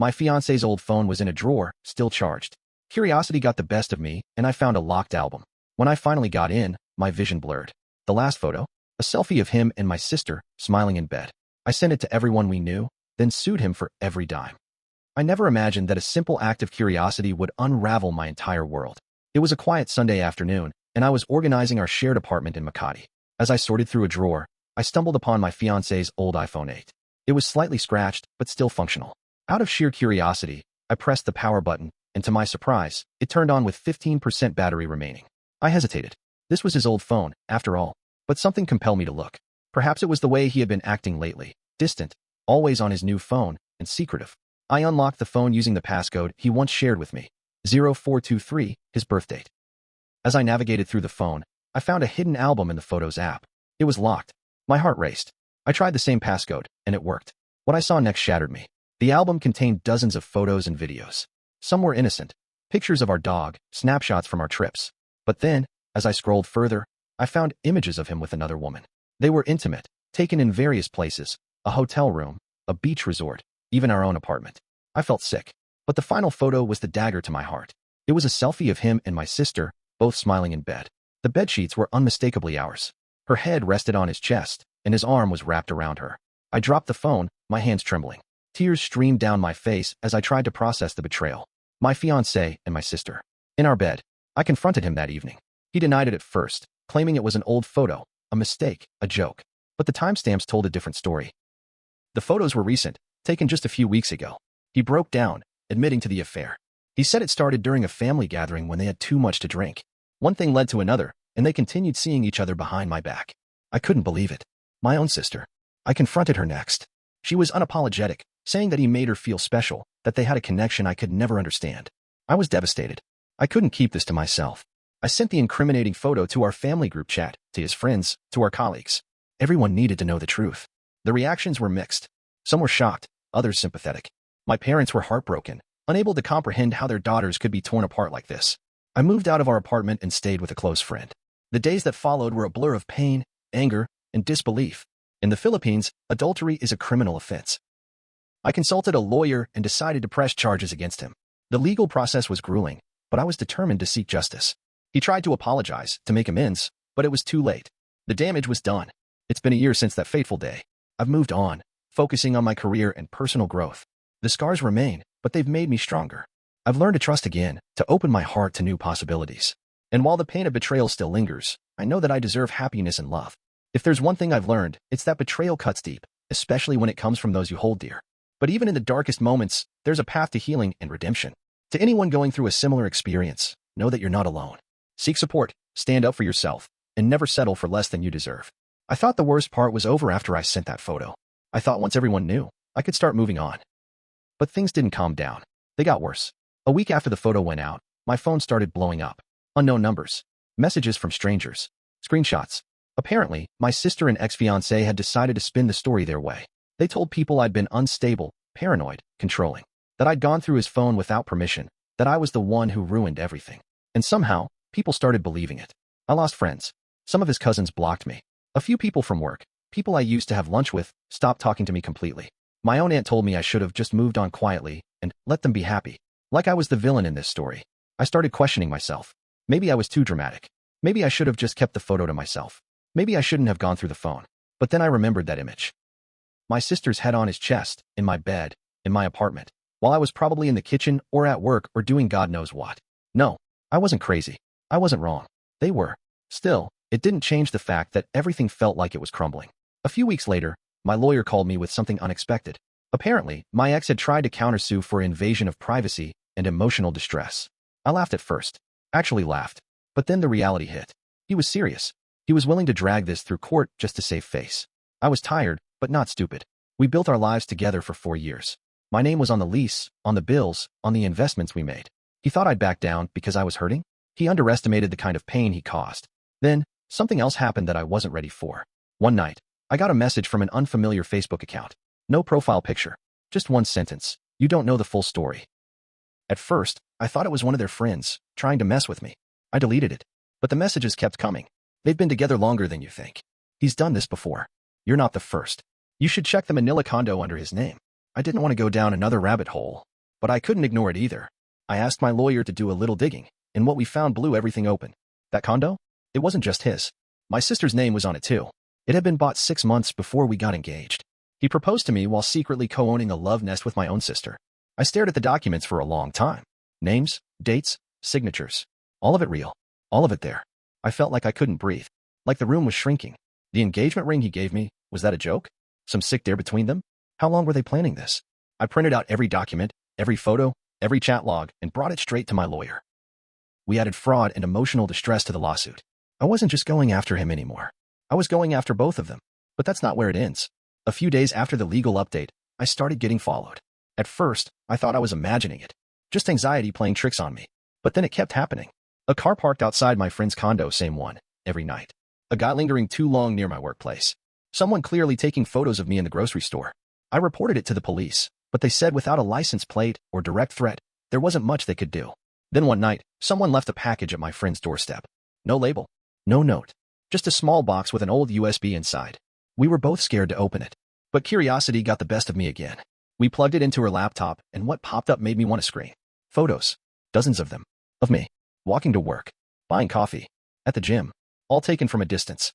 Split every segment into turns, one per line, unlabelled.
My fiancé's old phone was in a drawer, still charged. Curiosity got the best of me, and I found a locked album. When I finally got in, my vision blurred. The last photo? A selfie of him and my sister, smiling in bed. I sent it to everyone we knew, then sued him for every dime. I never imagined that a simple act of curiosity would unravel my entire world. It was a quiet Sunday afternoon, and I was organizing our shared apartment in Makati. As I sorted through a drawer, I stumbled upon my fiancé's old iPhone 8. It was slightly scratched, but still functional. Out of sheer curiosity, I pressed the power button, and to my surprise, it turned on with 15% battery remaining. I hesitated. This was his old phone, after all, but something compelled me to look. Perhaps it was the way he had been acting lately, distant, always on his new phone, and secretive. I unlocked the phone using the passcode he once shared with me, 0423, his birthdate. As I navigated through the phone, I found a hidden album in the Photos app. It was locked. My heart raced. I tried the same passcode, and it worked. What I saw next shattered me. The album contained dozens of photos and videos. Some were innocent, pictures of our dog, snapshots from our trips. But then, as I scrolled further, I found images of him with another woman. They were intimate, taken in various places, a hotel room, a beach resort, even our own apartment. I felt sick. But the final photo was the dagger to my heart. It was a selfie of him and my sister, both smiling in bed. The bedsheets were unmistakably ours. Her head rested on his chest, and his arm was wrapped around her. I dropped the phone, my hands trembling. Tears streamed down my face as I tried to process the betrayal. My fiancé and my sister. In our bed, I confronted him that evening. He denied it at first, claiming it was an old photo, a mistake, a joke. But the timestamps told a different story. The photos were recent, taken just a few weeks ago. He broke down, admitting to the affair. He said it started during a family gathering when they had too much to drink. One thing led to another, and they continued seeing each other behind my back. I couldn't believe it. My own sister. I confronted her next. She was unapologetic, saying that he made her feel special, that they had a connection I could never understand. I was devastated. I couldn't keep this to myself. I sent the incriminating photo to our family group chat, to his friends, to our colleagues. Everyone needed to know the truth. The reactions were mixed. Some were shocked, others sympathetic. My parents were heartbroken, unable to comprehend how their daughters could be torn apart like this. I moved out of our apartment and stayed with a close friend. The days that followed were a blur of pain, anger, and disbelief. In the Philippines, adultery is a criminal offense. I consulted a lawyer and decided to press charges against him. The legal process was grueling, but I was determined to seek justice. He tried to apologize, to make amends, but it was too late. The damage was done. It's been a year since that fateful day. I've moved on, focusing on my career and personal growth. The scars remain, but they've made me stronger. I've learned to trust again, to open my heart to new possibilities. And while the pain of betrayal still lingers, I know that I deserve happiness and love. If there's one thing I've learned, it's that betrayal cuts deep, especially when it comes from those you hold dear. But even in the darkest moments, there's a path to healing and redemption. To anyone going through a similar experience, know that you're not alone. Seek support, stand up for yourself, and never settle for less than you deserve. I thought the worst part was over after I sent that photo. I thought once everyone knew, I could start moving on. But things didn't calm down. They got worse. A week after the photo went out, my phone started blowing up. Unknown numbers, messages from strangers, screenshots. Apparently, my sister and ex-fiancé had decided to spin the story their way. They told people I'd been unstable, paranoid, controlling, that I'd gone through his phone without permission, that I was the one who ruined everything. And somehow, people started believing it. I lost friends. Some of his cousins blocked me. A few people from work, people I used to have lunch with, stopped talking to me completely. My own aunt told me I should have just moved on quietly and let them be happy. Like I was the villain in this story. I started questioning myself. Maybe I was too dramatic. Maybe I should have just kept the photo to myself. Maybe I shouldn't have gone through the phone. But then I remembered that image. My sister's head on his chest, in my bed, in my apartment, while I was probably in the kitchen or at work or doing God knows what. No, I wasn't crazy. I wasn't wrong. They were. Still, it didn't change the fact that everything felt like it was crumbling. A few weeks later, my lawyer called me with something unexpected. Apparently, my ex had tried to countersue for invasion of privacy and emotional distress. I laughed at first. Actually laughed. But then the reality hit. He was serious. He was willing to drag this through court just to save face. I was tired, but not stupid. We built our lives together for 4 years. My name was on the lease, on the bills, on the investments we made. He thought I'd back down because I was hurting? He underestimated the kind of pain he caused. Then, something else happened that I wasn't ready for. One night, I got a message from an unfamiliar Facebook account. No profile picture. Just one sentence. You don't know the full story. At first, I thought it was one of their friends, trying to mess with me. I deleted it. But the messages kept coming. They've been together longer than you think. He's done this before. You're not the first. You should check the Manila condo under his name. I didn't want to go down another rabbit hole, But I couldn't ignore it either. I asked my lawyer to do a little digging, and what we found blew everything open. That condo? It wasn't just his. My sister's name was on it too. It had been bought 6 months before we got engaged. He proposed to me while secretly co-owning a love nest with my own sister. I stared at the documents for a long time. Names, dates, signatures. All of it real. All of it there. I felt like I couldn't breathe. Like the room was shrinking. The engagement ring he gave me, was that a joke? Some sick dare between them? How long were they planning this? I printed out every document, every photo, every chat log, and brought it straight to my lawyer. We added fraud and emotional distress to the lawsuit. I wasn't just going after him anymore. I was going after both of them. But that's not where it ends. A few days after the legal update, I started getting followed. At first, I thought I was imagining it. Just anxiety playing tricks on me. But then it kept happening. A car parked outside my friend's condo, same one, every night. A guy lingering too long near my workplace. Someone clearly taking photos of me in the grocery store. I reported it to the police, but they said without a license plate or direct threat, there wasn't much they could do. Then one night, someone left a package at my friend's doorstep. No label. No note. Just a small box with an old USB inside. We were both scared to open it. But curiosity got the best of me again. We plugged it into her laptop, and what popped up made me want to scream. Photos. Dozens of them. Of me. Walking to work. Buying coffee. At the gym. All taken from a distance.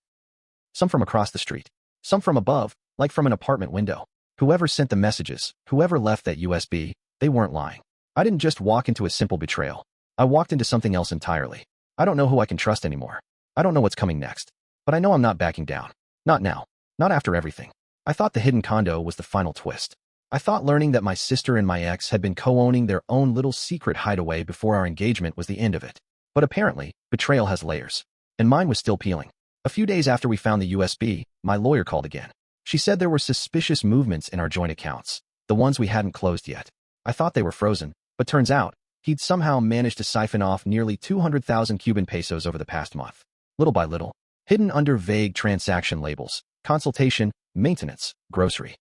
Some from across the street. Some from above, like from an apartment window. Whoever sent the messages, whoever left that USB, they weren't lying. I didn't just walk into a simple betrayal. I walked into something else entirely. I don't know who I can trust anymore. I don't know what's coming next. But I know I'm not backing down. Not now. Not after everything. I thought the hidden condo was the final twist. I thought learning that my sister and my ex had been co-owning their own little secret hideaway before our engagement was the end of it. But apparently, betrayal has layers. And mine was still peeling. A few days after we found the USB, my lawyer called again. She said there were suspicious movements in our joint accounts, the ones we hadn't closed yet. I thought they were frozen, but turns out, he'd somehow managed to siphon off nearly 200,000 Cuban pesos over the past month. Little by little, hidden under vague transaction labels, consultation, maintenance, grocery.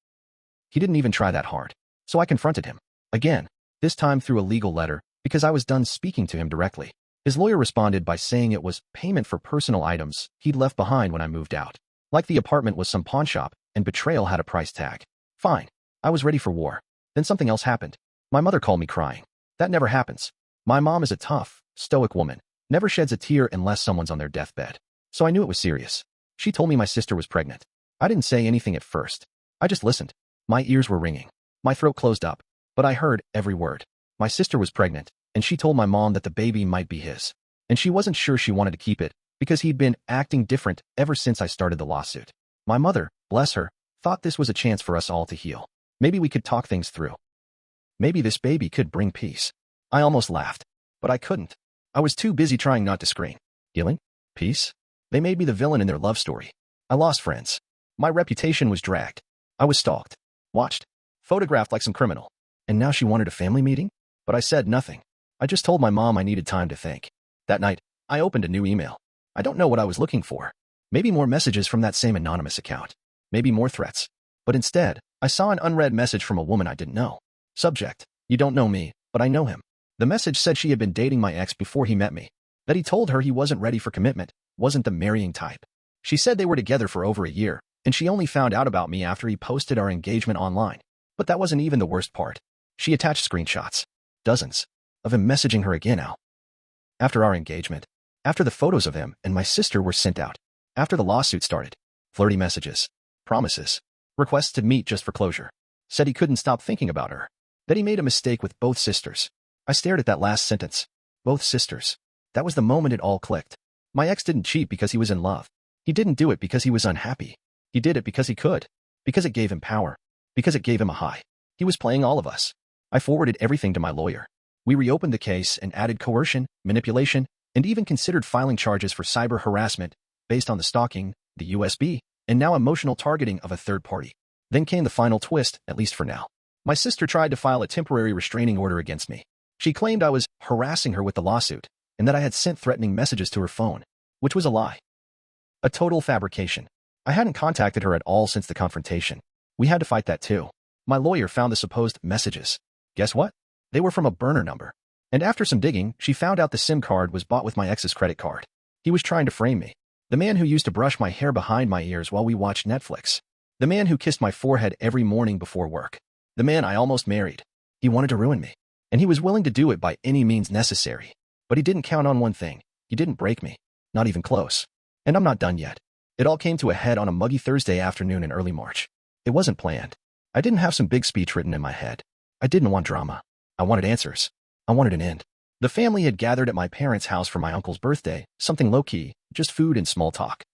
He didn't even try that hard. So I confronted him. Again, this time through a legal letter, because I was done speaking to him directly. His lawyer responded by saying it was payment for personal items he'd left behind when I moved out. Like the apartment was some pawn shop, and betrayal had a price tag. Fine. I was ready for war. Then something else happened. My mother called me crying. That never happens. My mom is a tough, stoic woman, never sheds a tear unless someone's on their deathbed. So I knew it was serious. She told me my sister was pregnant. I didn't say anything at first. I just listened. My ears were ringing. My throat closed up. But I heard every word. My sister was pregnant, and she told my mom that the baby might be his. And she wasn't sure she wanted to keep it, because he'd been acting different ever since I started the lawsuit. My mother, bless her, thought this was a chance for us all to heal. Maybe we could talk things through. Maybe this baby could bring peace. I almost laughed, but I couldn't. I was too busy trying not to scream. Healing? Peace? They made me the villain in their love story. I lost friends. My reputation was dragged. I was stalked, watched, photographed like some criminal. And now she wanted a family meeting? But I said nothing. I just told my mom I needed time to think. That night, I opened a new email. I don't know what I was looking for. Maybe more messages from that same anonymous account. Maybe more threats. But instead, I saw an unread message from a woman I didn't know. Subject: you don't know me, but I know him. The message said she had been dating my ex before he met me. That he told her he wasn't ready for commitment, wasn't the marrying type. She said they were together for over a year, and she only found out about me after he posted our engagement online. But that wasn't even the worst part. She attached screenshots. Dozens. Of him messaging her again now. After our engagement. After the photos of him and my sister were sent out. After the lawsuit started. Flirty messages. Promises. Requests to meet just for closure. Said he couldn't stop thinking about her. That he made a mistake with both sisters. I stared at that last sentence. Both sisters. That was the moment it all clicked. My ex didn't cheat because he was in love. He didn't do it because he was unhappy. He did it because he could. Because it gave him power. Because it gave him a high. He was playing all of us. I forwarded everything to my lawyer. We reopened the case and added coercion, manipulation, and even considered filing charges for cyber harassment based on the stalking, the USB, and now emotional targeting of a third party. Then came the final twist, at least for now. My sister tried to file a temporary restraining order against me. She claimed I was harassing her with the lawsuit, and that I had sent threatening messages to her phone, which was a lie. A total fabrication. I hadn't contacted her at all since the confrontation. We had to fight that too. My lawyer found the supposed messages. Guess what? They were from a burner number. And after some digging, she found out the SIM card was bought with my ex's credit card. He was trying to frame me. The man who used to brush my hair behind my ears while we watched Netflix. The man who kissed my forehead every morning before work. The man I almost married. He wanted to ruin me. and he was willing to do it by any means necessary. But he didn't count on one thing. He didn't break me. Not even close. And I'm not done yet. It all came to a head on a muggy Thursday afternoon in early March. It wasn't planned. I didn't have some big speech written in my head. I didn't want drama. I wanted answers. I wanted an end. The family had gathered at my parents' house for my uncle's birthday, something low-key, just food and small talk.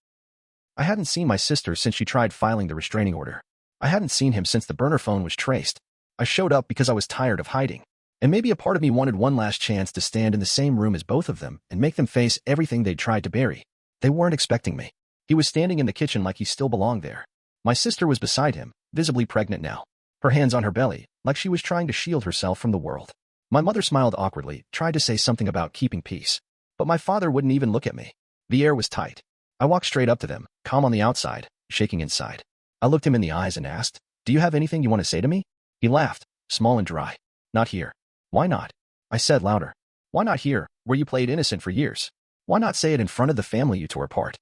I hadn't seen my sister since she tried filing the restraining order. I hadn't seen him since the burner phone was traced. I showed up because I was tired of hiding. And maybe a part of me wanted one last chance to stand in the same room as both of them and make them face everything they'd tried to bury. They weren't expecting me. He was standing in the kitchen like he still belonged there. My sister was beside him, visibly pregnant now, her hands on her belly, like she was trying to shield herself from the world. My mother smiled awkwardly, tried to say something about keeping peace. But my father wouldn't even look at me. The air was tight. I walked straight up to them, calm on the outside, shaking inside. I looked him in the eyes and asked, "Do you have anything you want to say to me?" He laughed, small and dry. "Not here." "Why not?" I said louder. "Why not here, where you played innocent for years? Why not say it in front of the family you tore apart?"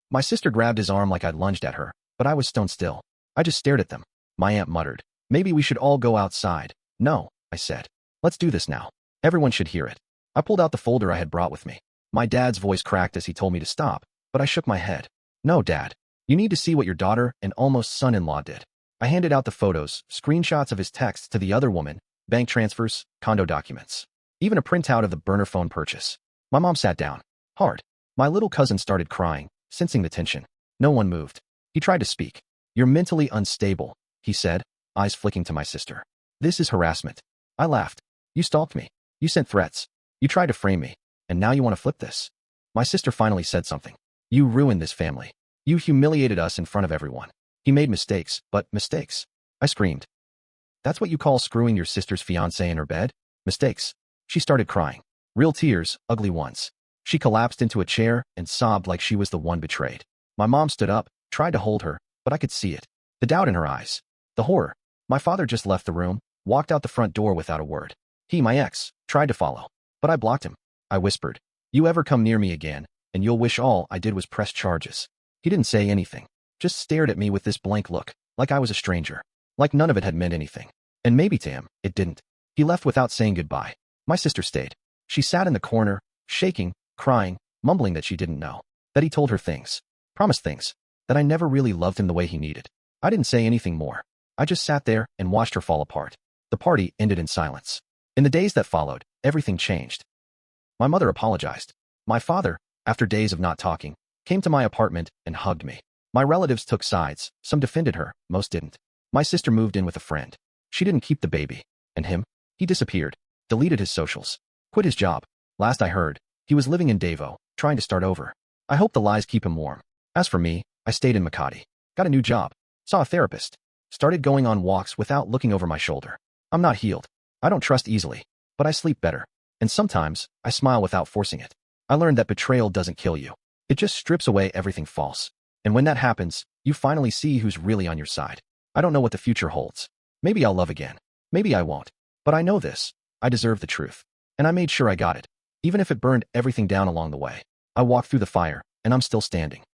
My sister grabbed his arm like I'd lunged at her, but I was stone still. I just stared at them. My aunt muttered, "Maybe we should all go outside." "No," I said. "Let's do this now. Everyone should hear it." I pulled out the folder I had brought with me. My dad's voice cracked as he told me to stop, but I shook my head. "No, Dad. You need to see what your daughter and almost son-in-law did." I handed out the photos, screenshots of his texts to the other woman, bank transfers, condo documents, even a printout of the burner phone purchase. My mom sat down. Hard. My little cousin started crying, sensing the tension. No one moved. He tried to speak. "You're mentally unstable," he said, eyes flicking to my sister. "This is harassment." I laughed. "You stalked me. You sent threats. You tried to frame me. And now you want to flip this?" My sister finally said something. "You ruined this family. You humiliated us in front of everyone. He made mistakes, but mistakes." I screamed. "That's what you call screwing your sister's fiancé in her bed? Mistakes?" She started crying. Real tears, ugly ones. She collapsed into a chair and sobbed like she was the one betrayed. My mom stood up, tried to hold her, but I could see it. The doubt in her eyes. The horror. My father just left the room, walked out the front door without a word. He, my ex, tried to follow, but I blocked him. I whispered, "You ever come near me again, and you'll wish all I did was press charges." He didn't say anything, just stared at me with this blank look, like I was a stranger, like none of it had meant anything. And maybe to him, it didn't. He left without saying goodbye. My sister stayed. She sat in the corner, shaking, crying, mumbling that she didn't know, that he told her things, promised things, that I never really loved him the way he needed. I didn't say anything more. I just sat there and watched her fall apart. The party ended in silence. In the days that followed, everything changed. My mother apologized. My father, after days of not talking, came to my apartment and hugged me. My relatives took sides. Some defended her, most didn't. My sister moved in with a friend. She didn't keep the baby. And him? He disappeared, deleted his socials, quit his job. Last I heard, he was living in Davao, trying to start over. I hope the lies keep him warm. As for me, I stayed in Makati, got a new job, saw a therapist, started going on walks without looking over my shoulder. I'm not healed. I don't trust easily, but I sleep better. And sometimes, I smile without forcing it. I learned that betrayal doesn't kill you. It just strips away everything false. And when that happens, you finally see who's really on your side. I don't know what the future holds. Maybe I'll love again. Maybe I won't. But I know this. I deserve the truth. And I made sure I got it. Even if it burned everything down along the way. I walked through the fire, and I'm still standing.